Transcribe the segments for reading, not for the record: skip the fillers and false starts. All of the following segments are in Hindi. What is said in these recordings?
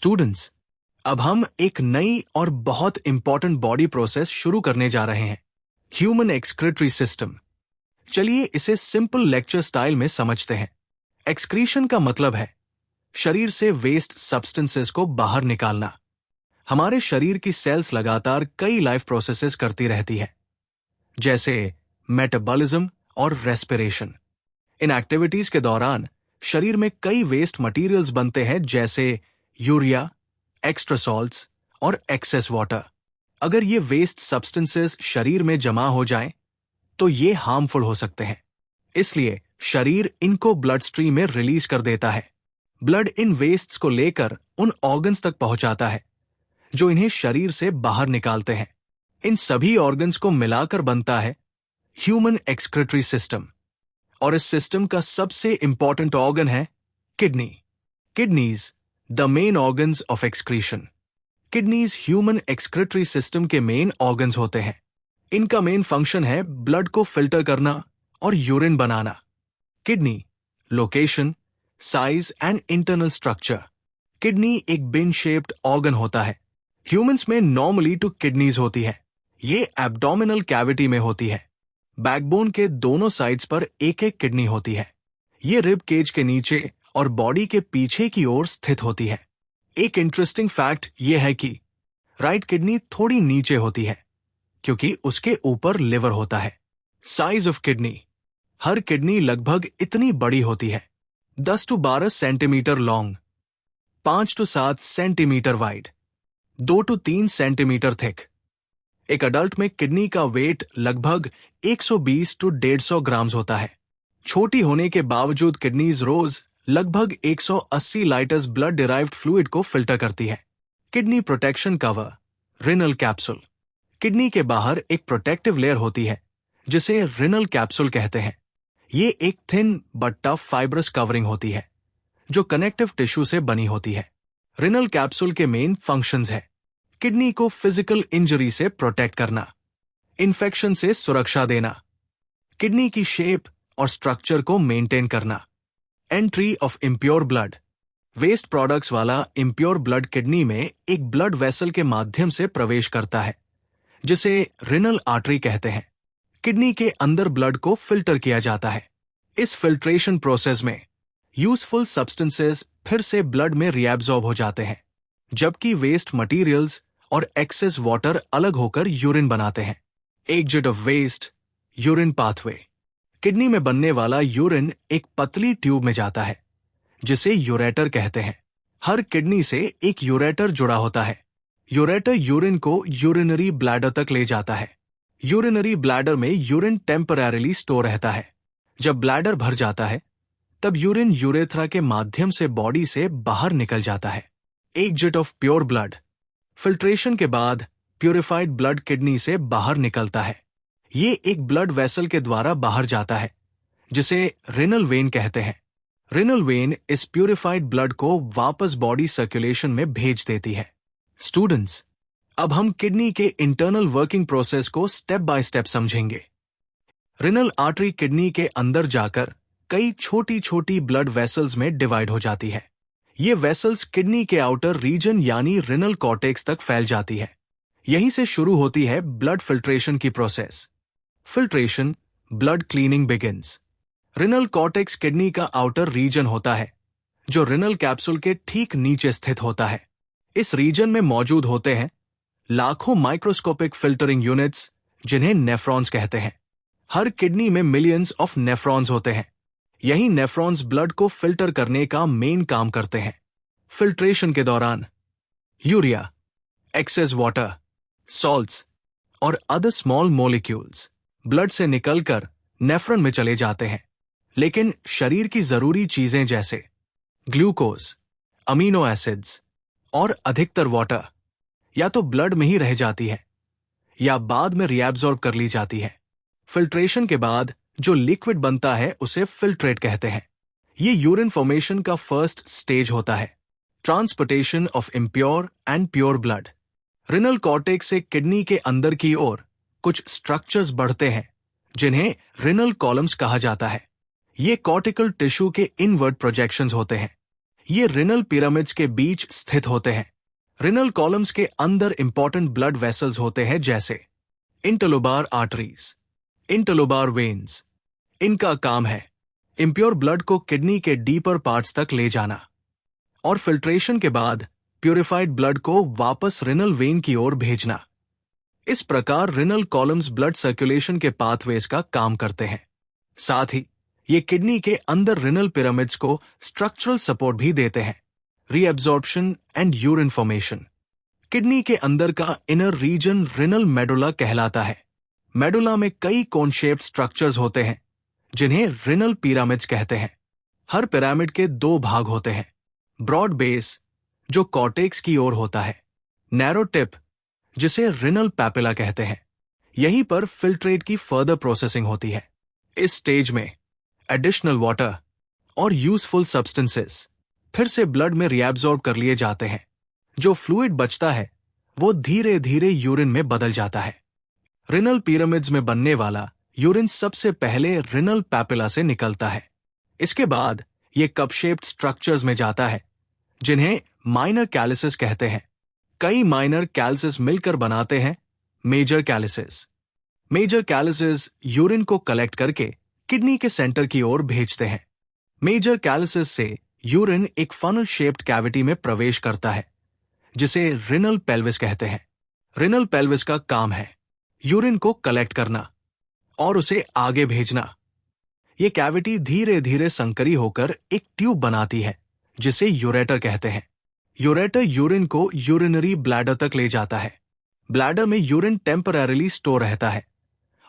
स्टूडेंट्स, अब हम एक नई और बहुत इंपॉर्टेंट बॉडी प्रोसेस शुरू करने जा रहे हैं, ह्यूमन एक्सक्रीटरी सिस्टम। चलिए इसे सिंपल लेक्चर स्टाइल में समझते हैं। एक्सक्रीशन का मतलब है शरीर से वेस्ट सब्सटेंसेस को बाहर निकालना। हमारे शरीर की सेल्स लगातार कई लाइफ प्रोसेसेस करती रहती है, जैसे मेटाबॉलिज्म और रेस्पिरेशन। इन एक्टिविटीज के दौरान शरीर में कई वेस्ट मटेरियल्स बनते हैं, जैसे यूरिया, एक्स्ट्रा सॉल्ट्स और एक्सेस वाटर। अगर ये वेस्ट सब्सटेंसेस शरीर में जमा हो जाएं, तो ये हार्मफुल हो सकते हैं। इसलिए शरीर इनको ब्लड स्ट्रीम में रिलीज कर देता है। ब्लड इन वेस्ट्स को लेकर उन ऑर्गन्स तक पहुंचाता है, जो इन्हें शरीर से बाहर निकालते हैं। इन सभी ऑर्गन्स को मिलाकर बनता है ह्यूमन एक्सक्रीटरी सिस्टम। और इस सिस्टम का सबसे इंपॉर्टेंट ऑर्गन है kidney. Kidneys the main organs of excretion. Kidneys human excretory system के मेन ऑर्गन्स होते हैं। इनका मेन फंक्शन है ब्लड को फिल्टर करना और urine banana. Kidney location, size and internal structure. Kidney एक बिन शेप्ड ऑर्गन होता है। ह्यूमंस में नॉर्मली 2 किडनीज होती है। ये एब्डोमिनल कैविटी में होती है। बैकबोन के दोनों साइड्स पर एक एक किडनी होती है। ये रिब केज के नीचे और बॉडी के पीछे की ओर स्थित होती है। एक इंटरेस्टिंग फैक्ट यह है कि राइट किडनी थोड़ी नीचे होती है, क्योंकि उसके ऊपर लिवर होता है। Size of kidney. Her kidney लगभग इतनी बड़ी होती है, 10 to 12 centimetre long, 5 to 7 centimetre wide, 2 to 3 centimetre thick. एक अडल्ट में किडनी का वेट लगभग 120 to 150 ग्राम्स होता है। छोटी होने के बावजूद किडनीज रोज लगभग 180 लीटर्स ब्लड डिराइव्ड फ्लूइड को फिल्टर करती है। Kidney protection cover, renal capsule. Kidney के बाहर एक प्रोटेक्टिव लेयर होती है, जिसे रिनल कैप्सूल कहते हैं। ये एक thin but tough fibrous covering होती है, जो कनेक्टिव टिश्यू से बनी होती है। रिनल कैप्सूल के मेन फंक्शंस है किडनी को फिजिकल इंजरी से प्रोटेक्ट करना, इन्फेक्शन से सुरक्षा देना, किडनी की शेप और स्ट्रक्चर को मेंटेन करना, entry of impure blood. Waste products वाला इम्प्योर ब्लड किडनी में एक ब्लड वेसल के माध्यम से प्रवेश करता है, जिसे रिनल आर्टरी कहते हैं। किडनी के अंदर ब्लड को फिल्टर किया जाता है। इस फिल्ट्रेशन प्रोसेस में यूजफुल सब्सटेंसेस फिर से ब्लड में रिएब्सॉर्ब हो जाते हैं, जबकि वेस्ट मटेरियल्स और एक्सेस वाटर अलग होकर यूरिन बनाते हैं। Exit of waste, urine pathway. Kidney में बनने वाला यूरिन एक पतली ट्यूब में जाता है, जिसे यूरेटर कहते हैं। हर किडनी से एक यूरेटर जुड़ा होता है। यूरेटर यूरिन को यूरिनरी ब्लैडर तक ले जाता है। यूरिनरी ब्लैडर में यूरिन टेम्परेरीली स्टोर रहता है। जब ब्लैडर भर जाता है, तब यूरिन यूरेथ्रा के माध्यम से बॉडी से बाहर निकल जाता है। Exit of pure blood. Filtration के बाद प्यूरिफाइड ब्लड किडनी से बाहर निकलता है। ये एक ब्लड वेसल के द्वारा बाहर जाता है, जिसे रिनल वेन कहते हैं। रिनल वेन इस प्यूरिफाइड ब्लड को वापस बॉडी सर्कुलेशन में भेज देती है। स्टूडेंट्स, अब हम किडनी के इंटरनल वर्किंग प्रोसेस को स्टेप बाय स्टेप समझेंगे। रिनल आर्टरी किडनी के अंदर जाकर कई छोटी छोटी ब्लड वेसल्स में डिवाइड हो जाती है। ये वेसल्स किडनी के आउटर रीजन यानी रिनल कॉर्टेक्स तक फैल जाती है। यहीं से शुरू होती है ब्लड फिल्ट्रेशन की process. Filtration, blood cleaning begins. Renal cortex kidney का आउटर रीजन होता है, जो रिनल कैप्सूल के ठीक नीचे स्थित होता है। इस रीजन में मौजूद होते हैं लाखों माइक्रोस्कोपिक फिल्टरिंग यूनिट्स, जिन्हें नेफ्रॉन्स कहते हैं। हर किडनी में मिलियंस ऑफ नेफ्रॉन्स होते हैं। यही नेफ्रॉन्स ब्लड को फिल्टर करने का मेन काम करते हैं। फिल्ट्रेशन के दौरान यूरिया, एक्सेस वाटर, सॉल्ट्स और अदर स्मॉल मॉलिक्यूल्स ब्लड से निकलकर नेफ्रॉन में चले जाते हैं। लेकिन शरीर की जरूरी चीजें जैसे ग्लूकोज, अमीनो एसिड्स और अधिकतर वाटर या तो ब्लड में ही रह जाती है या बाद में रिएब्सॉर्ब कर ली जाती है। फिल्ट्रेशन के बाद जो लिक्विड बनता है उसे फिल्ट्रेट कहते हैं। ये यूरिन फॉर्मेशन का फर्स्ट स्टेज होता है। Transportation of impure and pure blood. Renal cortex से किडनी के अंदर की ओर कुछ स्ट्रक्चर्स बढ़ते हैं, जिन्हें रिनल कॉलम्स कहा जाता है। ये कॉर्टिकल टिश्यू के इनवर्ट प्रोजेक्शंस होते हैं। ये रिनल पिरामिड्स के बीच स्थित होते हैं। रिनल कॉलम्स के अंदर इंपॉर्टेंट ब्लड वेसल्स होते हैं, जैसे इंटरलोबार आर्टरीज, इंटरलोबार वेन्स। इनका काम है इम्प्योर ब्लड को किडनी के डीपर पार्ट्स तक ले जाना और फिल्ट्रेशन के बाद प्यूरिफाइड ब्लड को वापस रिनल वेन की ओर भेजना। इस प्रकार रिनल कॉलम्स ब्लड सर्कुलेशन के पाथवेज का काम करते हैं। साथ ही ये किडनी के अंदर रिनल पिरामिड्स को स्ट्रक्चरल सपोर्ट भी देते हैं, reabsorption and urine formation. Kidney के अंदर का इनर रीजन रिनल मेडुला कहलाता है। मेडुला में कई कोन शेप्ड स्ट्रक्चर्स होते हैं जिन्हें रिनल पिरामिड्स कहते हैं। हर पिरामिड के दो भाग होते हैं, ब्रॉड बेस जो कॉर्टेक्स की ओर होता है, नैरो टिप जिसे रिनल पैपिला कहते हैं। यहीं पर फिल्ट्रेट की फर्दर प्रोसेसिंग होती है। इस स्टेज में एडिशनल वाटर और यूजफुल सब्सटेंसेस फिर से ब्लड में रिएब्सॉर्ब कर लिए जाते हैं। जो फ्लूइड बचता है वो धीरे धीरे यूरिन में बदल जाता है। रिनल पिरामिड्स में बनने वाला यूरिन सबसे पहले रिनल पैपिला से निकलता है। इसके बाद ये कप शेप्ड स्ट्रक्चर्स में जाता है जिन्हें माइनर कैलिसेस कहते हैं। कई माइनर कैलिसेस मिलकर बनाते हैं major calyces. Major calyces urine को कलेक्ट करके किडनी के सेंटर की ओर भेजते हैं। मेजर कैलिसेस से यूरिन एक फनल शेप्ड कैविटी में प्रवेश करता है जिसे रिनल पेल्विस कहते हैं। रिनल पेल्विस का काम है यूरिन को कलेक्ट करना और उसे आगे भेजना। यह कैविटी धीरे धीरे संकरी होकर एक ट्यूब बनाती है जिसे यूरेटर कहते हैं। यूरेटर यूरिन को यूरिनरी ब्लैडर तक ले जाता है। ब्लैडर में यूरिन टेम्पररीली स्टोर रहता है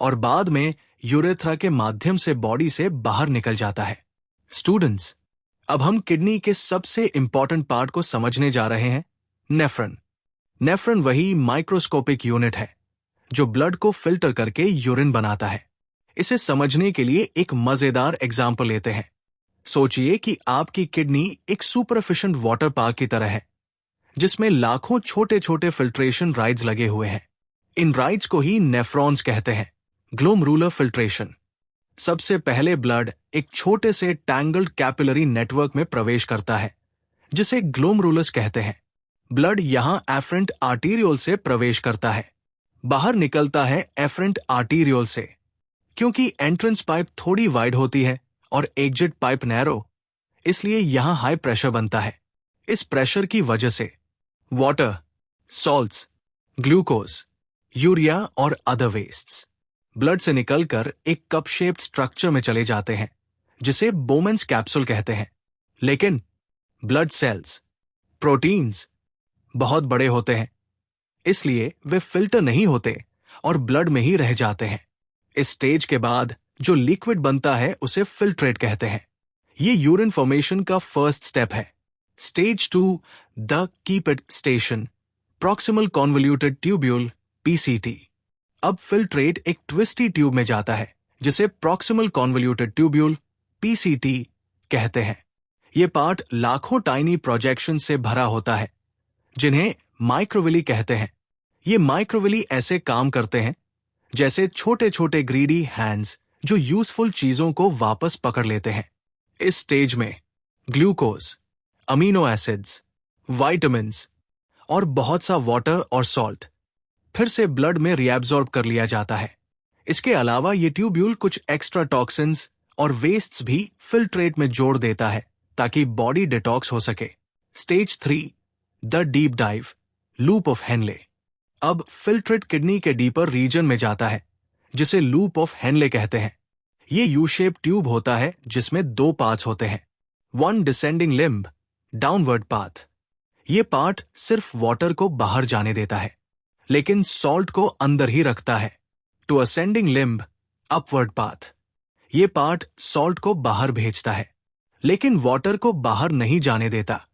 और बाद में यूरेथ्रा के माध्यम से बॉडी से बाहर निकल जाता है। स्टूडेंट्स, अब हम किडनी के सबसे इंपॉर्टेंट पार्ट को समझने जा रहे हैं, नेफ्रॉन। नेफ्रॉन वही माइक्रोस्कोपिक यूनिट है जो ब्लड को फिल्टर करके यूरिन बनाता है। इसे समझने के लिए एक मजेदार एग्जाम्पल लेते हैं। सोचिए कि आपकी किडनी एक सुपर एफिशिएंट वाटर पार्क की तरह है जिसमें लाखों छोटे छोटे फिल्ट्रेशन राइड्स लगे हुए हैं। इन राइड्स को ही नेफ्रॉन्स कहते हैं। Glomerular filtration. सबसे पहले ब्लड एक छोटे से टैंगल्ड कैपिलरी नेटवर्क में प्रवेश करता है जिसे ग्लोमरुलस कहते हैं। ब्लड यहां एफरेंट आर्टीरियोल से प्रवेश करता है, बाहर निकलता है एफरेंट आर्टीरियोल से। क्योंकि एंट्रेंस पाइप थोड़ी वाइड होती है और एग्जिट पाइप नैरो, इसलिए यहां हाई प्रेशर बनता है। इस प्रेशर की वजह से वाटर, सॉल्ट्स, ग्लूकोज, यूरिया और अदर वेस्ट्स ब्लड से निकलकर एक कप शेप्ड स्ट्रक्चर में चले जाते हैं जिसे बोमेन्स कैप्सूल कहते हैं। लेकिन ब्लड सेल्स, प्रोटीन्स बहुत बड़े होते हैं, इसलिए वे फिल्टर नहीं होते और ब्लड में ही रह जाते हैं। इस स्टेज के बाद जो लिक्विड बनता है उसे फिल्ट्रेट कहते हैं। ये यूरिन फॉर्मेशन का फर्स्ट स्टेप है। स्टेज 2, द कीपिट station, proximal convoluted tubule, PCT। अब फिल्ट्रेट एक ट्विस्टी ट्यूब में जाता है जिसे प्रॉक्सिमल कॉन्वोल्यूटेड ट्यूब्यूल, PCT कहते हैं। यह पार्ट लाखों टाइनी प्रोजेक्शन से भरा होता है जिन्हें माइक्रोविली कहते हैं। ये माइक्रोविली ऐसे काम करते हैं जैसे छोटे छोटे ग्रीडी हैंड्स जो यूजफुल चीजों को वापस पकड़ लेते हैं। इस स्टेज में ग्लूकोज, अमीनो एसिड्स, विटामिन्स और बहुत सा वाटर और सॉल्ट फिर से ब्लड में रिएब्सॉर्ब कर लिया जाता है। इसके अलावा ये ट्यूब्यूल कुछ एक्स्ट्रा टॉक्सिन्स और वेस्ट्स भी फिल्ट्रेट में जोड़ देता है ताकि बॉडी डिटॉक्स हो सके। Stage 3, the deep dive, loop of Henle. अब फिल्ट्रेट किडनी के डीपर रीजन में जाता है जिसे लूप ऑफ हेनले कहते हैं। ये यू शेप ट्यूब होता है जिसमें 2 पार्ट्स होते हैं, one descending limb, downward path. ये पार्ट सिर्फ वाटर को बाहर जाने देता है लेकिन सॉल्ट को अंदर ही रखता है, to ascending limb, upward path. ये पार्ट सॉल्ट को बाहर भेजता है लेकिन वाटर को बाहर नहीं जाने देता।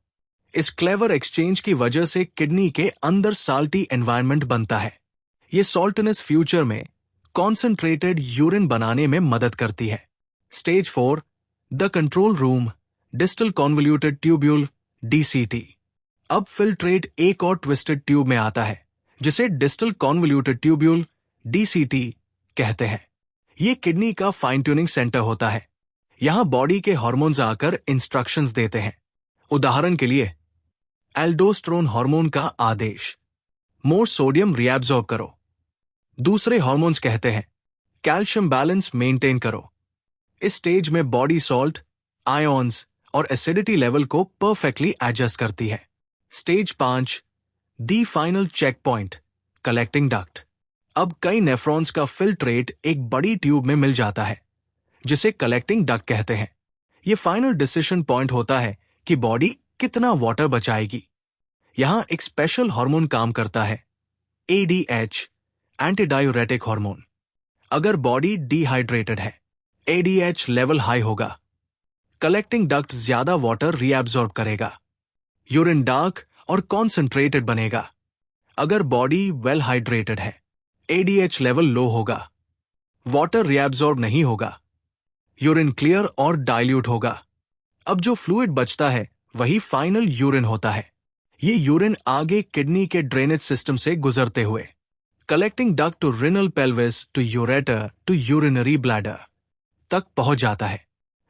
इस क्लेवर एक्सचेंज की वजह से किडनी के अंदर साल्टी एनवायरनमेंट बनता है। ये सॉल्टनेस फ्यूचर में कॉन्सेंट्रेटेड यूरिन बनाने में मदद करती है। Stage 4, the control room, distal convoluted tubule, DCT। अब फिल्ट्रेट एक और ट्विस्टेड ट्यूब में आता है जिसे डिस्टल कॉन्वोल्यूटेड ट्यूब्यूल, DCT कहते हैं। ये किडनी का फाइन ट्यूनिंग सेंटर होता है। यहां बॉडी के हार्मोन्स आकर इंस्ट्रक्शंस देते हैं। उदाहरण के लिए एल्डोस्टेरोन हार्मोन का आदेश, मोर सोडियम रिएब्सॉर्ब करो। दूसरे हार्मोन्स कहते हैं कैल्शियम बैलेंस मेंटेन करो। इस स्टेज में बॉडी सॉल्ट, आयॉन्स और एसिडिटी लेवल को परफेक्टली एडजस्ट करती है। Stage 5, the final check point, collecting duct. अब कई नेफ्रॉन्स का फिल्ट्रेट एक बड़ी ट्यूब में मिल जाता है, जिसे कलेक्टिंग डक्ट कहते हैं। यह फाइनल डिसीजन पॉइंट होता है कि बॉडी कितना वाटर बचाएगी। यहां एक स्पेशल हार्मोन काम करता है, ADH, एंटी डायूरेटिक हार्मोन। अगर बॉडी डिहाइड्रेटेड है, ADH लेवल हाई होगा, कलेक्टिंग डक्ट ज्यादा वाटर रीएब्सॉर्ब करेगा, यूरिन डार्क और कॉन्सेंट्रेटेड बनेगा। अगर बॉडी वेल हाइड्रेटेड है, ADH लेवल लो होगा, वाटर रीएब्सॉर्ब नहीं होगा, यूरिन क्लियर और डाइल्यूट होगा। अब जो फ्लूइड बचता है वही फाइनल यूरिन होता है। ये यूरिन आगे किडनी के ड्रेनेज सिस्टम से गुजरते हुए collecting duct to renal pelvis to ureter to urinary bladder तक पहुंच जाता है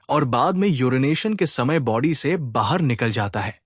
और बाद में यूरिनेशन के समय बॉडी से बाहर निकल जाता है।